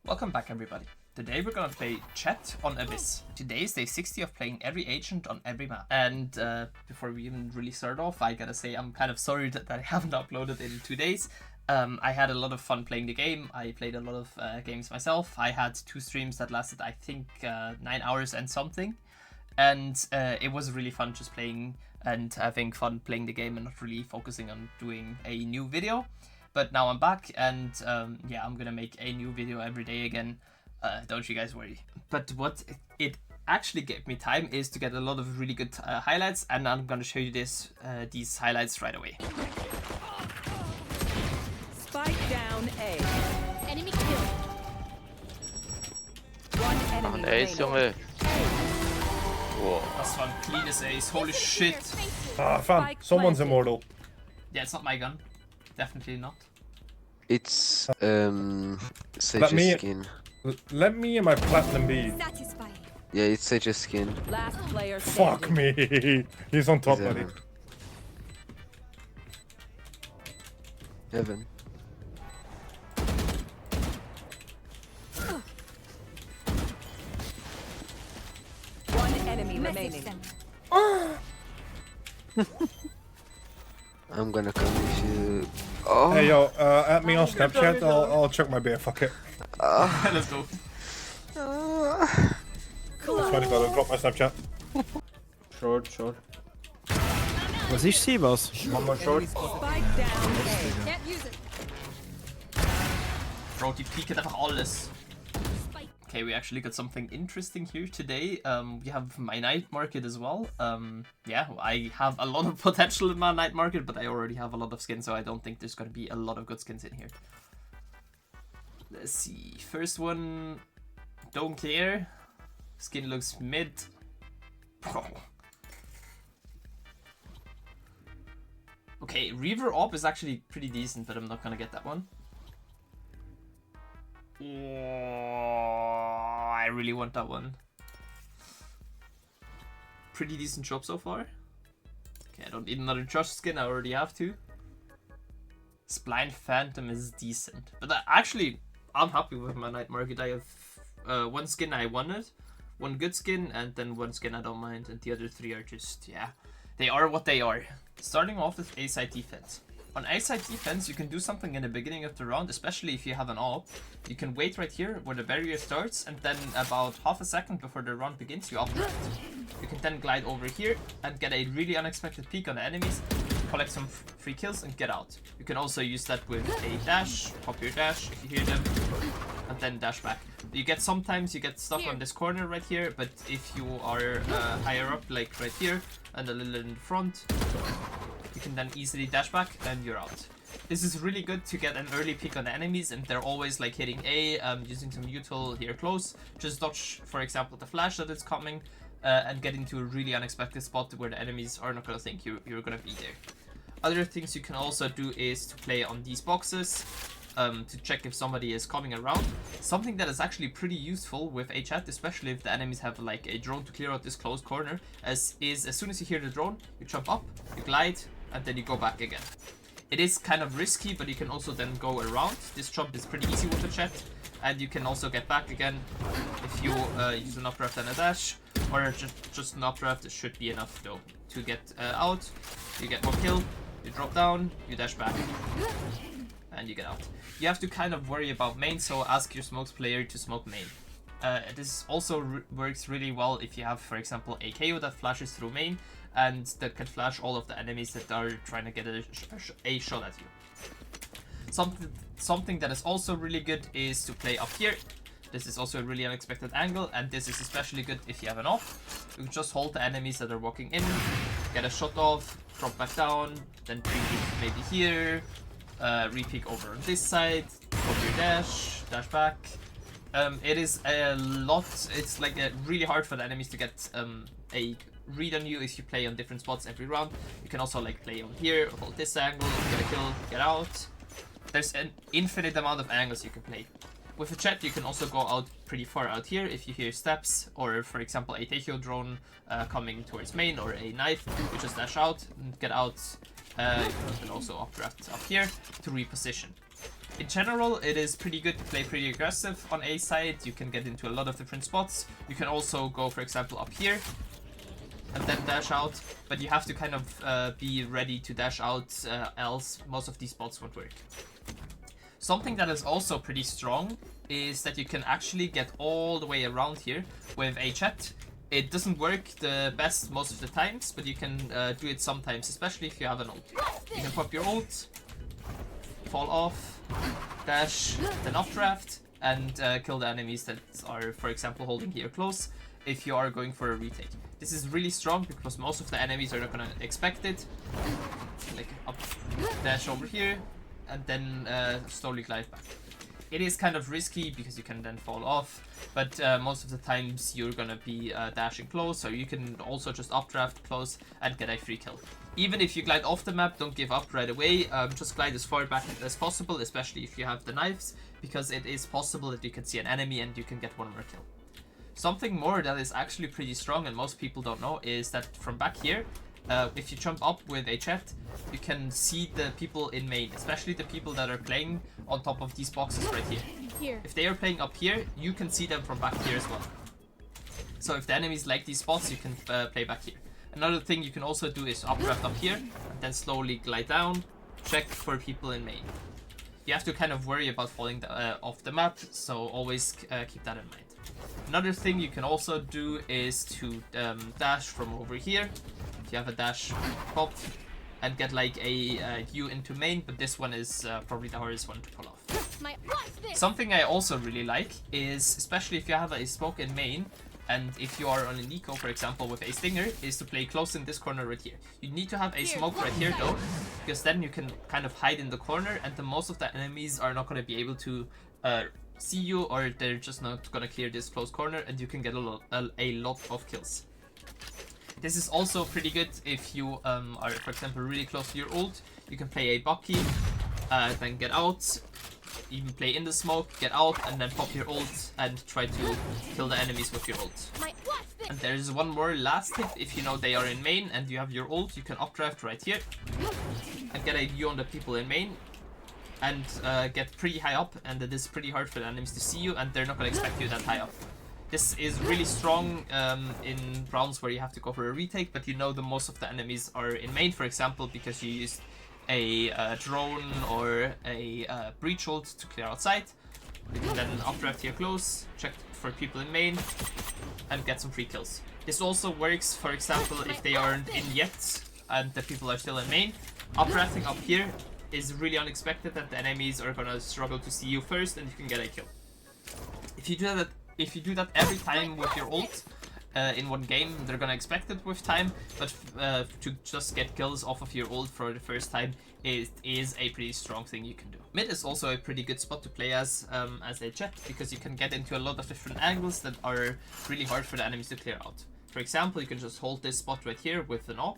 Welcome back everybody. Today we're gonna play Jett on Abyss. Today is day 60 of playing every agent on every map. And before we even really start off, I gotta say I'm kind of sorry that I haven't uploaded in 2 days. I had a lot of fun playing the game. I played a lot of games myself. I had 2 streams that lasted I think 9 hours and something. And it was really fun just playing and having fun playing the game and not really focusing on doing a new video. But now I'm back and yeah, I'm gonna make a new video every day again. Don't you guys worry. But what it actually gave me time is to get a lot of really good highlights, and I'm gonna show you these highlights right away. Spike down A. Enemy killed. One enemy Ace, remaining. Junge. Wow. Das war ein cleanes Ace, holy shit. Ah, fam, someone's immortal. Yeah, it's not my gun. Definitely not. It's Let me- Sage's skin. Let me and my platinum be. Satisfying. Yeah, it's Sage's skin. Last player Fuck standing. me. He's on top, He's buddy. Heaven. One enemy remaining. I'm gonna come with you. Oh, Hey yo, at me on Snapchat. I'll chuck my beer. Fuck it. Let's go. Sorry, brother. Drop my Snapchat. Short. Was ich sehe was. One more short. Spike down A. Can't use it. Bro, die pieken einfach alles. Okay, we actually got something interesting here today. We have my night market as well. Yeah, I have a lot of potential in my night market, but I already have a lot of skins, so I don't think there's gonna be a lot of good skins in here. Let's see. First one, don't care. Skin looks mid. Bro. Okay, Reaver Op is actually pretty decent, but I'm not gonna get that one. Oh, I really want that one. Pretty decent job so far. Okay, I don't need another Josh skin, I already have 2. Spline Phantom is decent. But actually, I'm happy with my night market. I have 1 skin I wanted, 1 good skin, and then 1 skin I don't mind, and the other 3 are just, yeah, they are what they are. Starting off with A-side defense. On A-side defense, you can do something in the beginning of the round, especially if you have an AWP. You can wait right here where the barrier starts, and then about half a second before the round begins, you uplift. You can then glide over here and get a really unexpected peek on the enemies, collect some free kills, and get out. You can also use that with a dash, pop your dash if you hear them, and then dash back. Sometimes you get stuck on this corner right here, but if you are higher up, like right here, and a little in the front, you can then easily dash back and you're out. This is really good to get an early peek on the enemies, and they're always like hitting A, using some util here close. Just dodge, for example, the flash that is coming, and get into a really unexpected spot where the enemies are not gonna think you're gonna be there. Other things you can also do is to play on these boxes, to check if somebody is coming around. Something that is actually pretty useful with a Jett, especially if the enemies have like a drone to clear out this closed corner, is as soon as you hear the drone, you jump up, you glide, and then you go back again. It is kind of risky, but you can also then go around. This jump is pretty easy with the Jett, and you can also get back again if you use an updraft and a dash, or just an updraft. It should be enough though to get out. You get 1 kill, you drop down, you dash back, and you get out. You have to kind of worry about main, so ask your smokes player to smoke main. This also works really well if you have, for example, a KO that flashes through main, and that can flash all of the enemies that are trying to get a shot at you. Something that is also really good is to play up here. This is also a really unexpected angle, and this is especially good if you have an off. You can just hold the enemies that are walking in, get a shot off, drop back down, then re-peek maybe here, re-peek over on this side, pop your dash back. It is a lot, it's like really hard for the enemies to get a read on you if you play on different spots every round. You can also like play on here, hold this angle, get a kill, get out. There's an infinite amount of angles you can play. With a Jett, you can also go out pretty far out here if you hear steps, or for example a Techo drone coming towards main, or a knife. You just dash out and get out. You can also updraft up here to reposition. In general, it is pretty good to play pretty aggressive on A side. You can get into a lot of different spots. You can also go, for example, up here and then dash out, but you have to kind of be ready to dash out, else most of these spots won't work. Something that is also pretty strong is that you can actually get all the way around here with a Jett. It doesn't work the best most of the times, but you can do it sometimes, especially if you have an ult. You can pop your ult, fall off, dash, then updraft, and kill the enemies that are, for example, holding here close if you are going for a retake. This is really strong because most of the enemies are not gonna expect it. Like up, dash over here, and then slowly glide back. It is kind of risky because you can then fall off, but most of the times you're gonna be dashing close, so you can also just updraft close and get a free kill. Even if you glide off the map, don't give up right away. Just glide as far back as possible, especially if you have the knives, because it is possible that you can see an enemy and you can get one more kill. Something more that is actually pretty strong and most people don't know is that from back here, if you jump up with a Jett, you can see the people in main, especially the people that are playing on top of these boxes right here. If they are playing up here, you can see them from back here as well. So if the enemies like these spots, you can play back here. Another thing you can also do is updraft up here, and then slowly glide down, check for people in main. You have to kind of worry about falling off the map, so always keep that in mind. Another thing you can also do is to dash from over here. If you have a dash, pop, and get like a U into main, but this one is probably the hardest one to pull off. Something I also really like is, especially if you have a smoke in main, and if you are on an eco, for example, with a stinger, is to play close in this corner right here. You need to have a smoke right here though, because then you can kind of hide in the corner, and then most of the enemies are not going to be able to see you, or they're just not going to clear this close corner, and you can get a lot of kills. This is also pretty good if you are, for example, really close to your ult. You can play a Bucky, then get out, even play in the smoke, get out, and then pop your ult and try to kill the enemies with your ult. And there's one more last tip. If you know they are in main and you have your ult, you can updraft right here and get a view on the people in main and get pretty high up, and it is pretty hard for the enemies to see you, and they're not going to expect you that high up. This is really strong in rounds where you have to go for a retake, but you know the most of the enemies are in main, for example, because you used a drone or a breach ult to clear outside. You can then updraft here close, check for people in main, and get some free kills. This also works, for example, if they aren't in yet and the people are still in main. Updrafting up here is really unexpected that the enemies are gonna struggle to see you first, and you can get a kill. If you do that every time with your ult in one game, they're gonna expect it with time, but to just get kills off of your ult for the first time is a pretty strong thing you can do. Mid is also a pretty good spot to play as a Jett, because you can get into a lot of different angles that are really hard for the enemies to clear out. For example, you can just hold this spot right here with an AWP.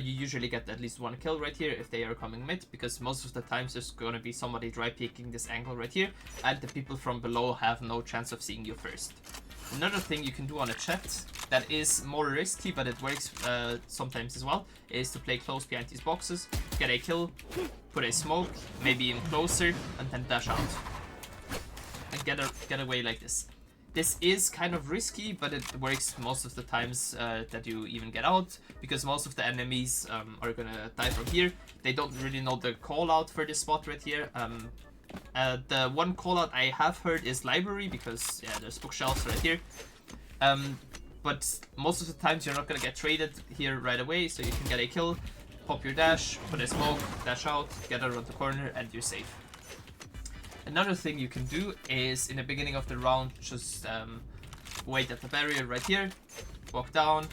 You usually get at least one kill right here if they are coming mid, because most of the times there's gonna be somebody dry peeking this angle right here, and the people from below have no chance of seeing you first. Another thing you can do on a Jett that is more risky, but it works sometimes as well, is to play close behind these boxes, get a kill, put a smoke, maybe even closer, and then dash out. And get away like this. This is kind of risky, but it works most of the times that you even get out, because most of the enemies are gonna die from here. They don't really know the call out for this spot right here. The one call out I have heard is library, because yeah, there's bookshelves right here. But most of the times you're not gonna get traded here right away, so you can get a kill, pop your dash, put a smoke, dash out, get around the corner, and you're safe. Another thing you can do is in the beginning of the round, just wait at the barrier right here, walk down,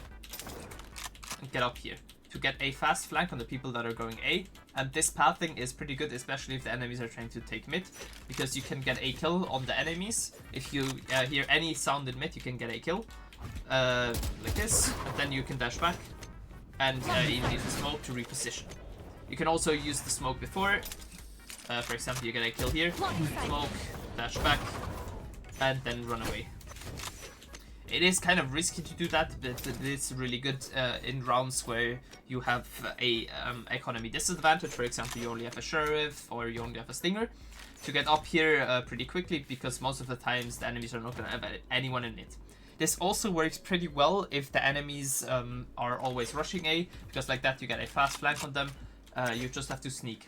and get up here to get a fast flank on the people that are going A. And this pathing is pretty good, especially if the enemies are trying to take mid, because you can get a kill on the enemies. If you hear any sound in mid, you can get a kill, like this, and then you can dash back, and you need the smoke to reposition. You can also use the smoke before. For example, you get a kill here, smoke, dash back, and then run away. It is kind of risky to do that, but it is really good in rounds where you have a economy disadvantage. For example, you only have a sheriff or you only have a stinger, to get up here pretty quickly, because most of the times the enemies are not going to have anyone in it. This also works pretty well if the enemies are always rushing A, because like that you get a fast flank on them. You just have to sneak.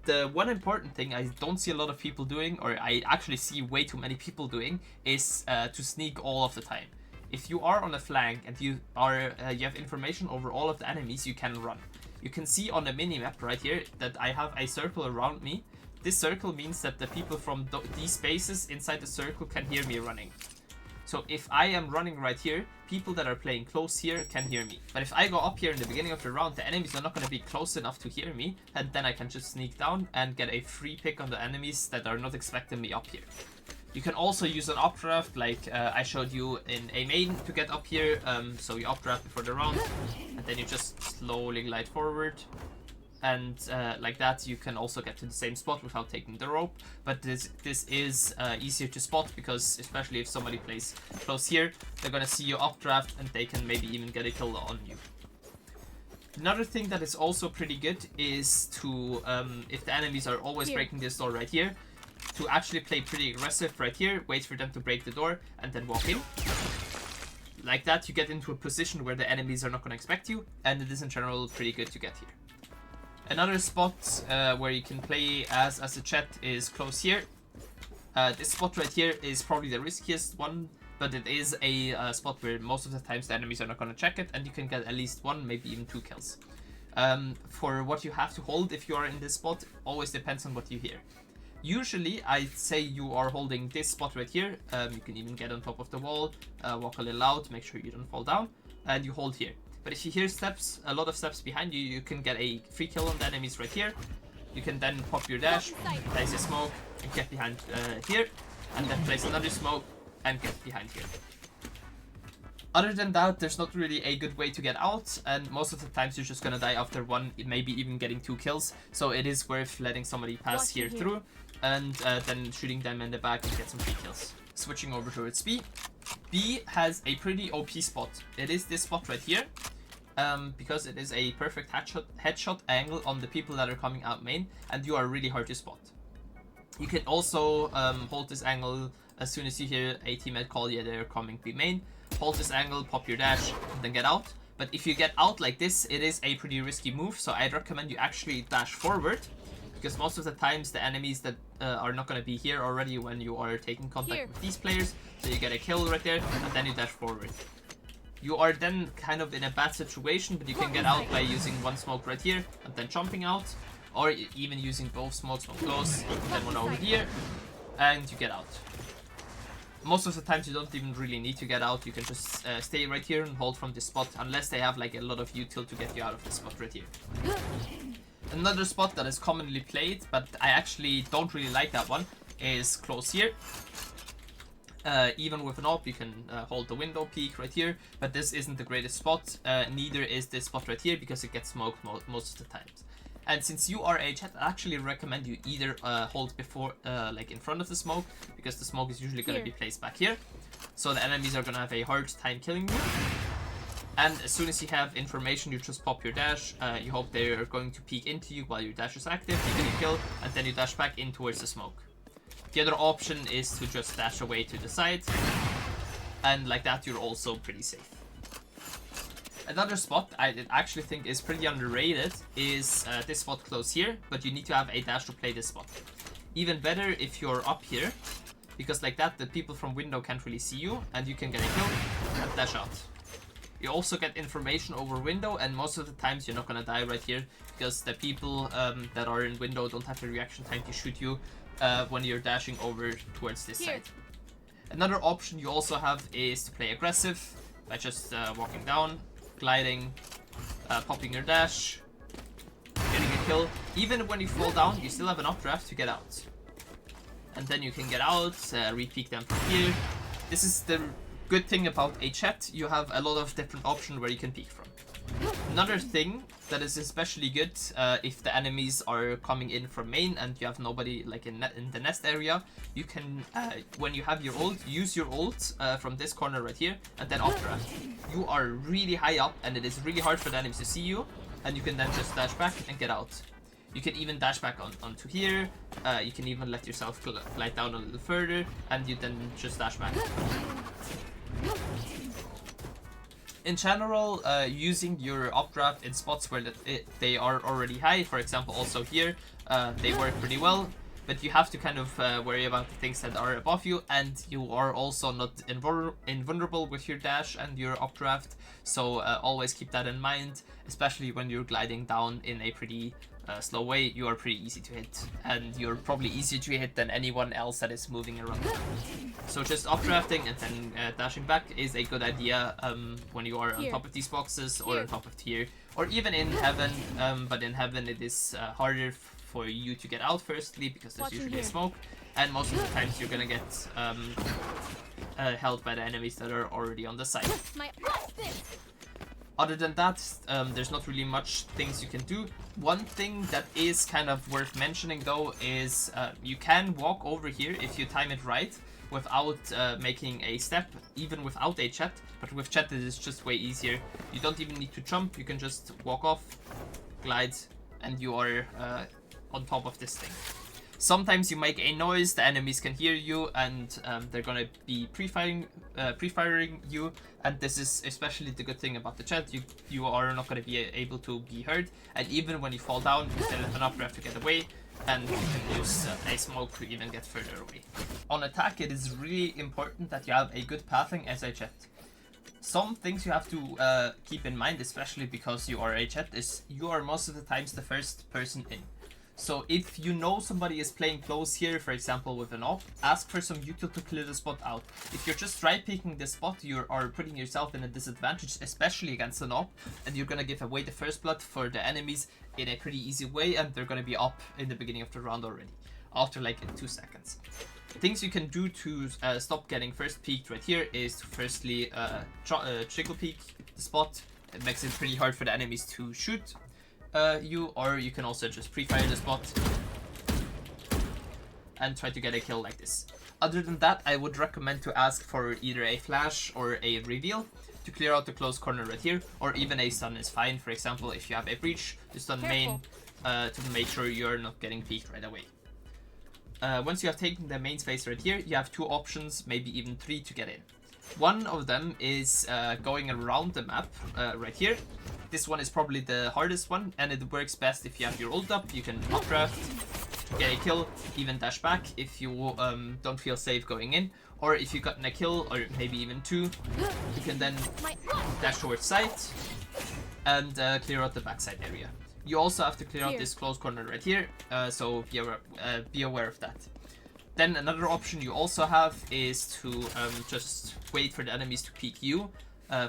The one important thing I don't see a lot of people doing, or I actually see way too many people doing, is to sneak all of the time. If you are on a flank and you have information over all of the enemies, you can run. You can see on the minimap right here that I have a circle around me. This circle means that the people from these spaces inside the circle can hear me running. So if I am running right here, people that are playing close here can hear me. But if I go up here in the beginning of the round, the enemies are not going to be close enough to hear me, and then I can just sneak down and get a free pick on the enemies that are not expecting me up here. You can also use an updraft, like I showed you in a main, to get up here. So you updraft before the round, and then you just slowly glide forward. And like that you can also get to the same spot without taking the rope, but this is easier to spot, because especially if somebody plays close here, they're gonna see you updraft and they can maybe even get a kill on you. Another thing that is also pretty good is to, if the enemies are always breaking this door right here, to actually play pretty aggressive right here, wait for them to break the door and then walk in. Like that you get into a position where the enemies are not gonna expect you, and it is in general pretty good to get here. Another spot where you can play as a Jett is close here. This spot right here is probably the riskiest one, but it is a spot where most of the times the enemies are not going to check it, and you can get at least 1, maybe even 2 kills. For what you have to hold if you are in this spot, always depends on what you hear. Usually, I'd say you are holding this spot right here. You can even get on top of the wall, walk a little out, make sure you don't fall down, and you hold here. But if you hear steps, a lot of steps behind you, you can get a free kill on the enemies right here. You can then pop your dash, place a smoke, and get behind here, and then place another smoke and get behind here. Other than that, there's not really a good way to get out, and most of the times you're just gonna die after 1, maybe even getting 2 kills. So it is worth letting somebody pass here through, and then shooting them in the back and get some free kills. Switching over towards B. B has a pretty OP spot. It is this spot right here. Because it is a perfect headshot angle on the people that are coming out main, and you are really hard to spot. You can also hold this angle as soon as you hear a teammate call, yeah, they're coming B main. Hold this angle, pop your dash, and then get out. But if you get out like this, it is a pretty risky move, so I'd recommend you actually dash forward, because most of the times the enemies that are not going to be here already when you are taking contact with these players, so you get a kill right there, and then you dash forward. You are then kind of in a bad situation, but you can get out by using 1 smoke right here and then jumping out, or even using both smokes, one close, then 1 over here, and you get out. Most of the times you don't even really need to get out, you can just stay right here and hold from this spot, unless they have like a lot of util to get you out of this spot right here. Another spot that is commonly played, but I actually don't really like that one, is close here. Even with an AWP, you can hold the window peak right here, but this isn't the greatest spot. Neither is this spot right here, because it gets smoked most of the times. And since you are a Jett, I actually recommend you either hold before, like in front of the smoke, because the smoke is usually going to be placed back here, so the enemies are going to have a hard time killing you. And as soon as you have information, you just pop your dash. You hope they're going to peek into you while your dash is active, you get a kill, and then you dash back in towards the smoke. The other option is to just dash away to the side, and like that you're also pretty safe. Another spot I actually think is pretty underrated is this spot close here, but you need to have a dash to play this spot. Even better if you're up here, because like that the people from window can't really see you, and you can get a kill and dash out. You also get information over window, and most of the times you're not gonna die right here, because the people that are in window don't have the reaction time to shoot you when you're dashing over towards this side. Another option you also have is to play aggressive by just walking down, gliding, popping your dash, getting a kill. Even when you fall down, you still have an updraft to get out. And then you can get out, re-peek them from here. This is the good thing about a Jett, you have a lot of different options where you can peek from. Another thing that is especially good if the enemies are coming in from main and you have nobody like in the nest area, you can, when you have your ult, use your ult from this corner right here and then updraft. You are really high up and it is really hard for the enemies to see you, and you can then just dash back and get out. You can even dash back onto here, you can even let yourself glide down a little further and you then just dash back. In general, using your updraft in spots where they are already high, for example also here, they work pretty well, but you have to kind of worry about the things that are above you, and you are also not invulnerable with your dash and your updraft, so always keep that in mind, especially when you're gliding down in a pretty slow way. You are pretty easy to hit, and you're probably easier to hit than anyone else that is moving around. So just updrafting and then dashing back is a good idea when you are on top of these boxes or on top of tier, or even in heaven, but in heaven it is harder for you to get out firstly because there's usually a smoke, and most of the times you're gonna get held by the enemies that are already on the side. Other than that, there's not really much things you can do. One thing that is kind of worth mentioning though is you can walk over here if you time it right without making a step, even without a Jett, but with Jett it is just way easier. You don't even need to jump, you can just walk off, glide, and you are on top of this thing. Sometimes you make a noise, the enemies can hear you, and they're gonna be pre-firing you, and this is especially the good thing about the Jett. You are not gonna be able to be heard, and even when you fall down, you still have an updraft to get away, and you can use a smoke to even get further away. On attack, it is really important that you have a good pathing as a Jett. Some things you have to keep in mind, especially because you are a Jett, is you are most of the times the first person in. So if you know somebody is playing close here, for example with an op, ask for some util to clear the spot out. If you're just right picking this spot, you are putting yourself in a disadvantage, especially against an op, and you're gonna give away the first blood for the enemies in a pretty easy way, and they're gonna be up in the beginning of the round already, after like 2 seconds. Things you can do to stop getting first peeked right here is to firstly trickle peek the spot. It makes it pretty hard for the enemies to shoot you, or you can also just pre-fire the spot and try to get a kill like this. Other than that, I would recommend to ask for either a flash or a reveal to clear out the close corner right here, or even a stun is fine. For example, if you have a breach, just stun main to make sure you're not getting peeked right away. Once you have taken the main space right here, you have 2 options, maybe even 3 to get in. One of them is going around the map right here. This one is probably the hardest one, and it works best if you have your ult up. You can updraft, get a kill, even dash back if you don't feel safe going in. Or if you gotten a kill, or maybe even 2, you can then dash towards site and clear out the backside area. You also have to clear out this close corner right here, so be aware of that. Then another option you also have is to just wait for the enemies to peek you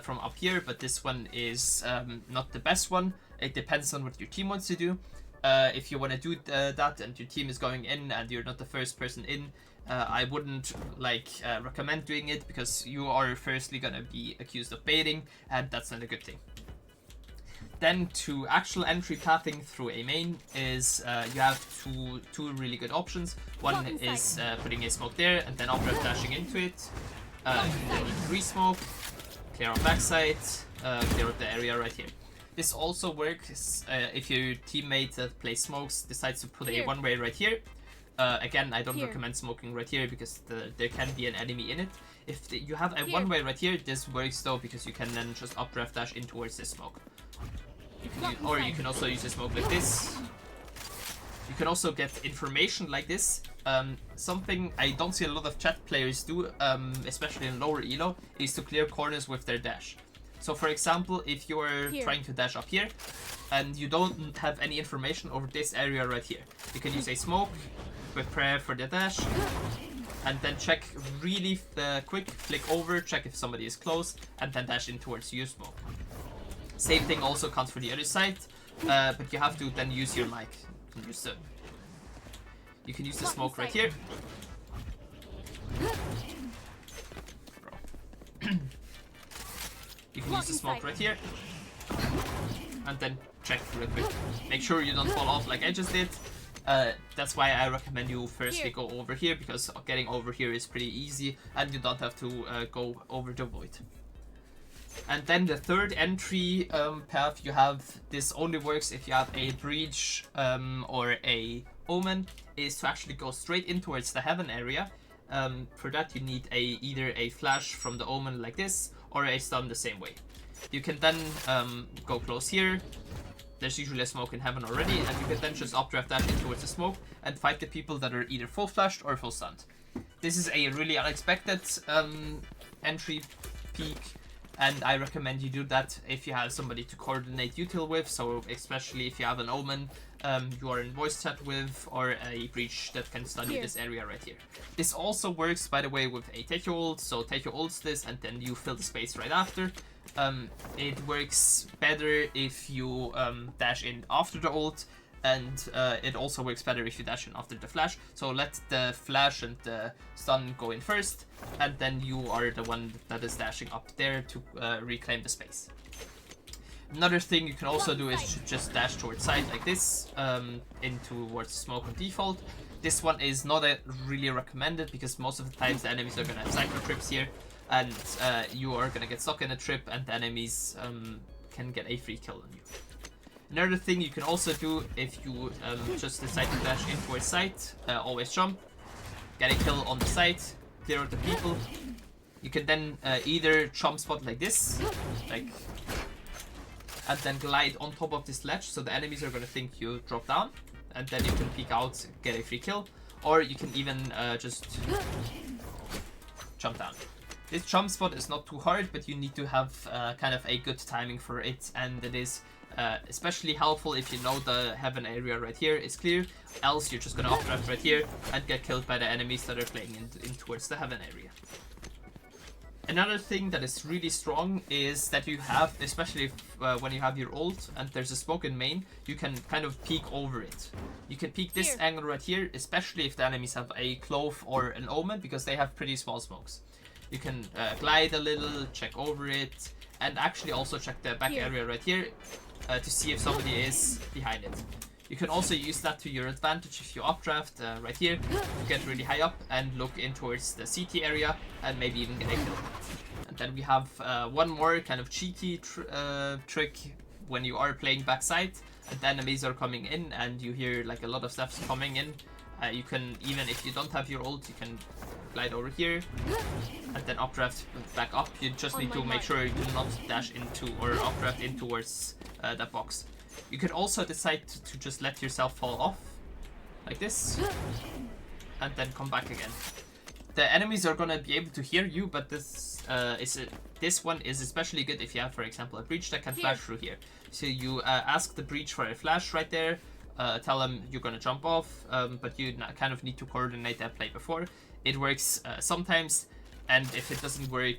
from up here, but this one is not the best one. It depends on what your team wants to do. If you want to do that and your team is going in and you're not the first person in, I wouldn't recommend doing it, because you are firstly gonna be accused of baiting, and that's not a good thing. Then to actual entry pathing through a main is you have two really good options. One is putting a smoke there and then updraft dashing into it. Then you re-smoke, clear out backside, clear out the area right here. This also works if your teammate that plays smokes decides to put a one-way right here. Again, I don't recommend smoking right here because there can be an enemy in it. If you have a one-way right here, this works though, because you can then just updraft dash in towards this smoke. Or you can also use a smoke like this. You can also get information like this. Something I don't see a lot of Jett players do, especially in lower elo, is to clear corners with their dash. So for example, if you're trying to dash up here and you don't have any information over this area right here, you can use a smoke with prayer for the dash, and then check really quick, flick over, check if somebody is close, and then dash in towards your smoke. Same thing also counts for the other side, but you have to then use your mic. You can use the smoke right here. use a smoke right here. And then check real quick. Make sure you don't fall off like I just did. That's why I recommend you firstly go over here, because getting over here is pretty easy and you don't have to go over the void. And then the third entry path you have, this only works if you have a breach or a omen, is to actually go straight in towards the heaven area. For that you need either a flash from the omen like this or a stun the same way. You can then go close here. There's usually a smoke in heaven already, and you can then just updraft dash in towards the smoke and fight the people that are either full flashed or full stunned. This is a really unexpected entry peak, and I recommend you do that if you have somebody to coordinate util with, so especially if you have an omen you are in voice chat with, or a breach that can stun you this area right here. This also works, by the way, with a Techo ult, so Techo ults this and then you fill the space right after. It works better if you dash in after the ult, and it also works better if you dash in after the flash. So let the flash and the stun go in first, and then you are the one that is dashing up there to reclaim the space. Another thing you can also do is just dash towards side like this, in towards smoke on default. This one is not really recommended because most of the times the enemies are going to have cycle trips here, and you are going to get stuck in a trip and the enemies can get a free kill on you. Another thing you can also do if you just decide to dash in towards site, always jump, get a kill on the site, clear out the people. You can then either jump spot like this, and then glide on top of this ledge, so the enemies are going to think you drop down, and then you can peek out, get a free kill, or you can even just jump down. This jump spot is not too hard, but you need to have kind of a good timing for it, and it is especially helpful if you know the heaven area right here is clear, else you're just going to updraft right here and get killed by the enemies that are playing in towards the heaven area. Another thing that is really strong is that you have, especially if, when you have your ult and there's a smoke in main, you can kind of peek over it. You can peek this angle right here, especially if the enemies have a clove or an omen, because they have pretty small smokes. You can glide a little, check over it, and actually also check the back area right here to see if somebody is behind it. You can also use that to your advantage if you updraft right here to get really high up and look in towards the CT area and maybe even get a kill. And then we have one more kind of cheeky trick when you are playing backside and the enemies are coming in and you hear like a lot of stuff coming in. You can, even if you don't have your ult, you can glide over here and then updraft back up. You just need to make sure you do not dash into or updraft in towards that box. You could also decide to just let yourself fall off, like this, and then come back again. The enemies are gonna be able to hear you, but this one is especially good if you have, for example, a breach that can flash through here. So you ask the breach for a flash right there, tell them you're gonna jump off, but you kind of need to coordinate that play before. It works sometimes, and if it doesn't work,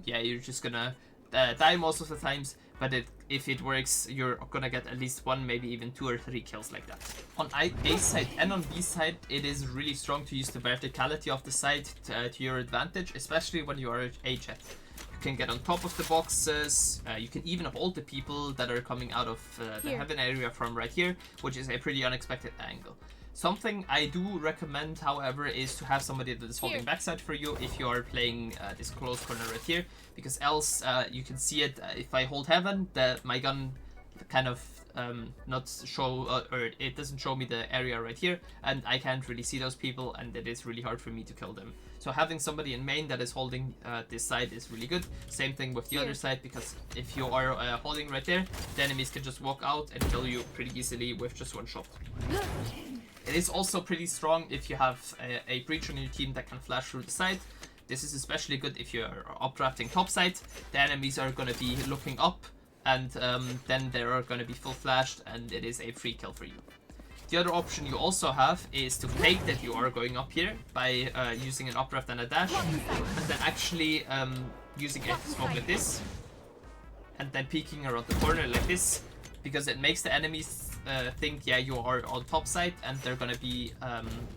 yeah, you're just gonna die most of the times. But if it works, you're gonna get at least one, maybe even 2 or 3 kills like that. On A side and on B side, it is really strong to use the verticality of the side to your advantage, especially when you are a Jett. You can get on top of the boxes, you can even hold the people that are coming out of the heaven area from right here, which is a pretty unexpected angle. Something I do recommend, however, is to have somebody that is holding backside for you if you are playing this close corner right here, because else you can see it, if I hold heaven, my gun kind of not show, or it doesn't show me the area right here, and I can't really see those people, and it is really hard for me to kill them. So having somebody in main that is holding this side is really good. Same thing with the other side, because if you are holding right there, the enemies can just walk out and kill you pretty easily with just one shot. It is also pretty strong if you have a breach on your team that can flash through the side. This is especially good if you're updrafting top side. The enemies are going to be looking up, and then they are going to be full flashed, and it is a free kill for you. The other option you also have is to fake that you are going up here by using an updraft and a dash, and then actually using a smoke like this, and then peeking around the corner like this, because it makes the enemies think, yeah, you are on top side and they're gonna be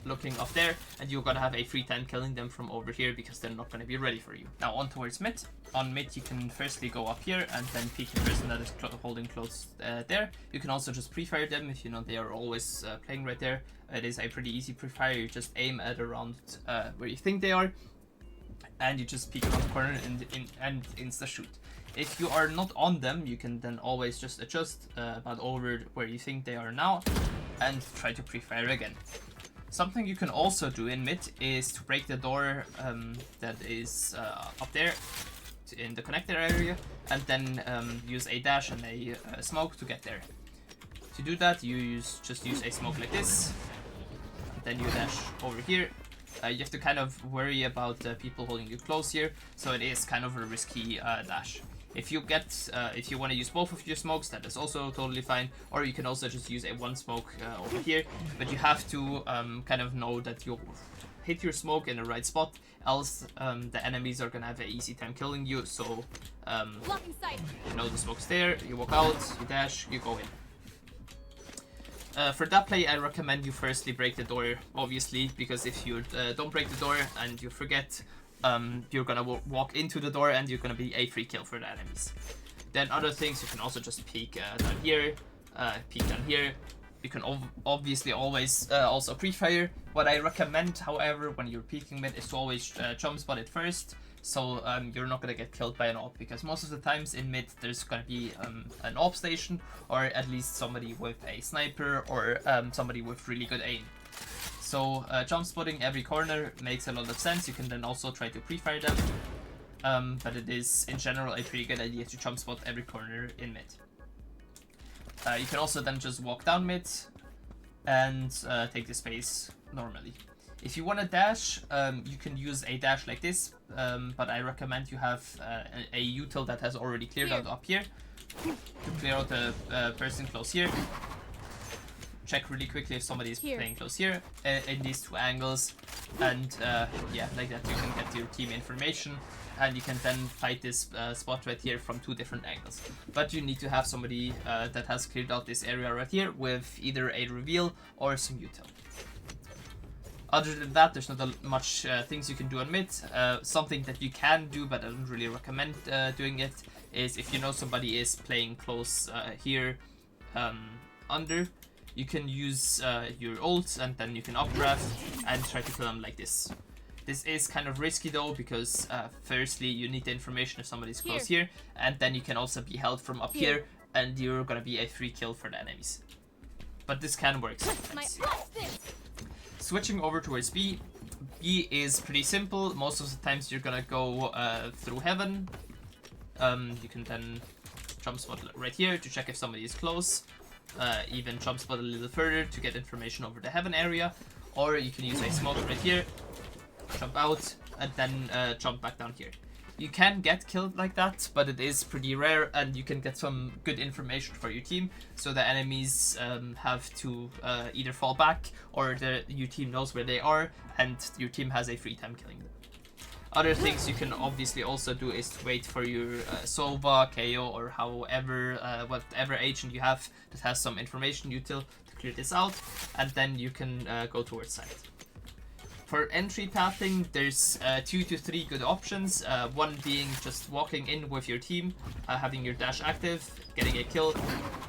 looking up there, and you're gonna have a free time killing them from over here because they're not gonna be ready for you. Now on towards mid. On mid you can firstly go up here and then peek the person that is holding close there. You can also just pre-fire them if you know they are always playing right there. It is a pretty easy pre-fire. You just aim at around where you think they are, and you just peek around the corner and insta shoot. If you are not on them, you can then always just adjust about over where you think they are now and try to pre-fire again. Something you can also do in mid is to break the door that is up there in the connector area, and then use a dash and a smoke to get there. To do that, you just use a smoke like this, then you dash over here. You have to kind of worry about people holding you close here, so it is kind of a risky dash. If you want to use both of your smokes, that is also totally fine, or you can also just use a one smoke over here, but you have to kind of know that you hit your smoke in the right spot, else the enemies are gonna have an easy time killing you. So you know the smoke's there, you walk out, you dash, you go in. For that play, I recommend you firstly break the door, obviously, because if you don't break the door and you forget, you're gonna walk into the door and you're gonna be a free kill for the enemies. Then other things, you can also just peek down here, peek down here. You can obviously always also pre-fire. What I recommend, however, when you're peeking mid is to always jump spot it first, so you're not gonna get killed by an AWP, because most of the times in mid there's gonna be an AWP station, or at least somebody with a sniper, or somebody with really good aim. So jump spotting every corner makes a lot of sense. You can then also try to pre-fire them, but it is in general a pretty good idea to jump spot every corner in mid. You can also then just walk down mid and take the space normally. If you want to dash, you can use a dash like this, but I recommend you have a util that has already cleared out up here to clear out the person close here. Check really quickly if somebody is playing close here in these two angles, and yeah, like that you can get your team information, and you can then fight this spot right here from two different angles. But you need to have somebody that has cleared out this area right here with either a reveal or some util. Other than that, there's not much things you can do on mid. Something that you can do, but I don't really recommend doing it, is if you know somebody is playing close here under, you can use your ult and then you can updraft and try to kill them like this. This is kind of risky though, because firstly you need the information if somebody's close here, and then you can also be held from up here and you're gonna be a free kill for the enemies. But this can work sometimes. Switching over towards B. B is pretty simple. Most of the times you're gonna go through heaven. You can then jump spot right here to check if somebody is close. Even jump spot a little further to get information over the heaven area. Or you can use a smoke right here, jump out, and then jump back down here. You can get killed like that, but it is pretty rare, and you can get some good information for your team, so the enemies have to either fall back, or your team knows where they are, and your team has a free time killing them. Other things you can obviously also do is to wait for your Sova, KO, or however, whatever agent you have that has some information util to clear this out, and then you can go towards side. For entry pathing, there's 2 to 3 good options. One being just walking in with your team, having your dash active, getting a kill,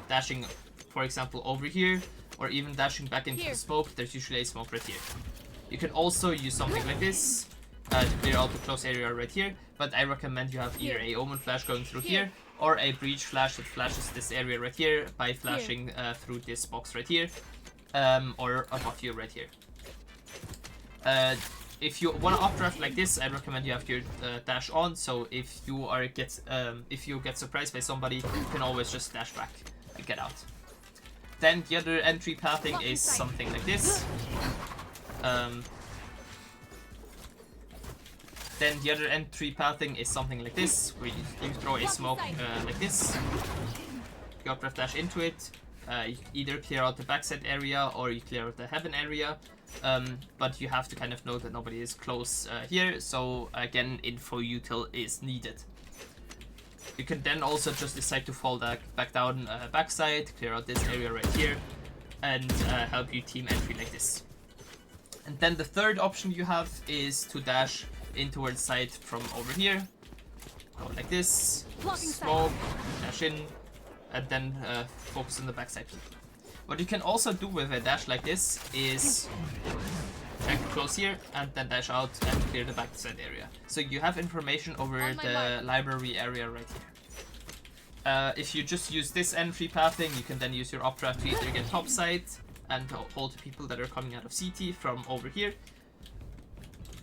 dashing, for example, over here, or even dashing back into the smoke. There's usually a smoke right here. You can also use something like this to clear out the close area right here, but I recommend you have either a Omen flash going through here, or a breach flash that flashes this area right here by flashing through this box right here, or above you right here. If you want to updraft like this, I recommend you have your dash on, so if you get surprised by somebody, you can always just dash back and get out. Then the other entry pathing is something like this. Where you throw a smoke like this. You updraft dash into it. You either clear out the backside area or you clear out the heaven area. But you have to kind of know that nobody is close here, so again, info util is needed. You can then also just decide to fall back down backside, clear out this area right here, and help you team entry like this. And then the third option you have is to dash in towards side from over here. Go like this, smoke, dash in, and then focus on the backside. What you can also do with a dash like this is check close here and then dash out and clear the backside area. So you have information over the library area right here. If you just use this entry pathing, you can then use your updraft to either get topside and hold people that are coming out of CT from over here,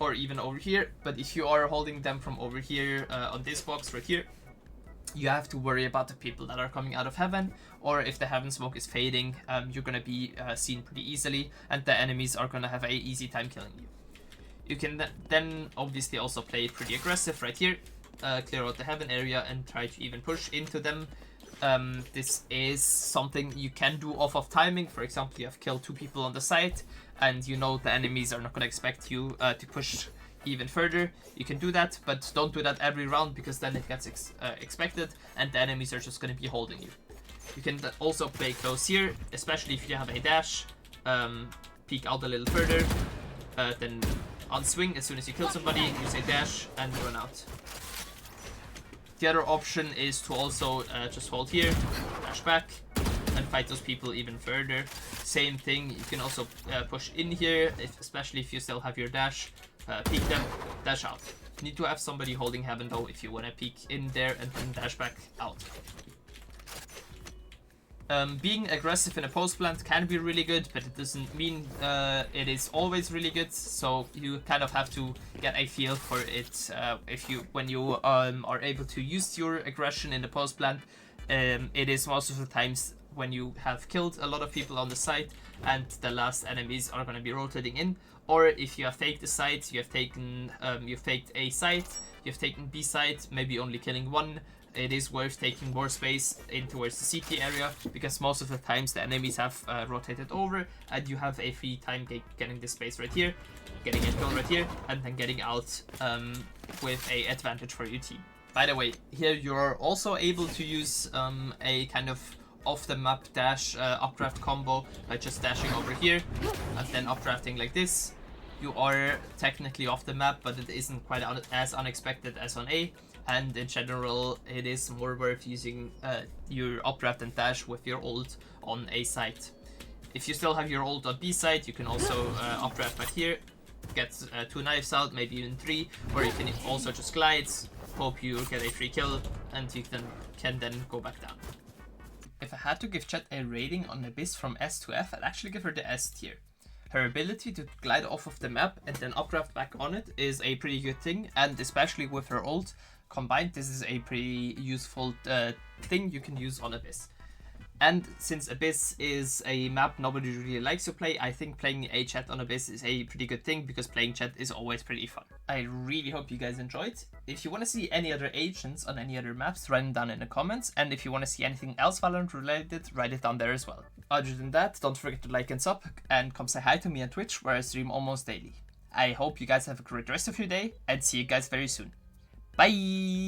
or even over here. But if you are holding them from over here on this box right here, you have to worry about the people that are coming out of heaven, or if the heaven smoke is fading, you're gonna be seen pretty easily, and the enemies are gonna have a easy time killing you. You can then obviously also play pretty aggressive right here, clear out the heaven area and try to even push into them. This is something you can do off of timing. For example, you have killed 2 people on the side and you know the enemies are not gonna expect you to push even further. You can do that, but don't do that every round, because then it gets expected and the enemies are just going to be holding you. You can also play close here, especially if you have a dash, peek out a little further, then unswing as soon as you kill somebody, use a dash and run out. The other option is to also just hold here, dash back, and fight those people even further. Same thing, you can also push in here, especially if you still have your dash. Peek them, dash out. You need to have somebody holding heaven though if you want to peek in there and then dash back out. Being aggressive in a post plant can be really good, but it doesn't mean it is always really good. So you kind of have to get a feel for it. When you are able to use your aggression in the post plant, it is most of the times when you have killed a lot of people on the side and the last enemies are going to be rotating in, or if you have faked the sides, you have taken you've faked a side, you've taken B side, maybe only killing one. It is worth taking more space in towards the CT area, because most of the times the enemies have rotated over and you have a free time getting this space right here, getting a kill right here, and then getting out with a advantage for your team. By the way, here you're also able to use a kind of off the map dash updraft combo by just dashing over here and then updrafting like this. You are technically off the map, but it isn't quite as unexpected as on A, and in general it is more worth using your updraft and dash with your ult on A side. If you still have your ult on B side, you can also updraft back here, get 2 knives out, maybe even 3, or you can also just glide, hope you get a free kill, and you can then go back down. If I had to give Jett a rating on Abyss from S to F, I'd actually give her the S tier. Her ability to glide off of the map and then updraft back on it is a pretty good thing, and especially with her ult combined, this is a pretty useful thing you can use on Abyss. And since Abyss is a map nobody really likes to play, I think playing a Jett on Abyss is a pretty good thing, because playing Jett is always pretty fun. I really hope you guys enjoyed. If you want to see any other agents on any other maps, write them down in the comments, and if you want to see anything else Valorant related, write it down there as well. Other than that, don't forget to like and sub, and come say hi to me on Twitch, where I stream almost daily. I hope you guys have a great rest of your day, and see you guys very soon. Bye!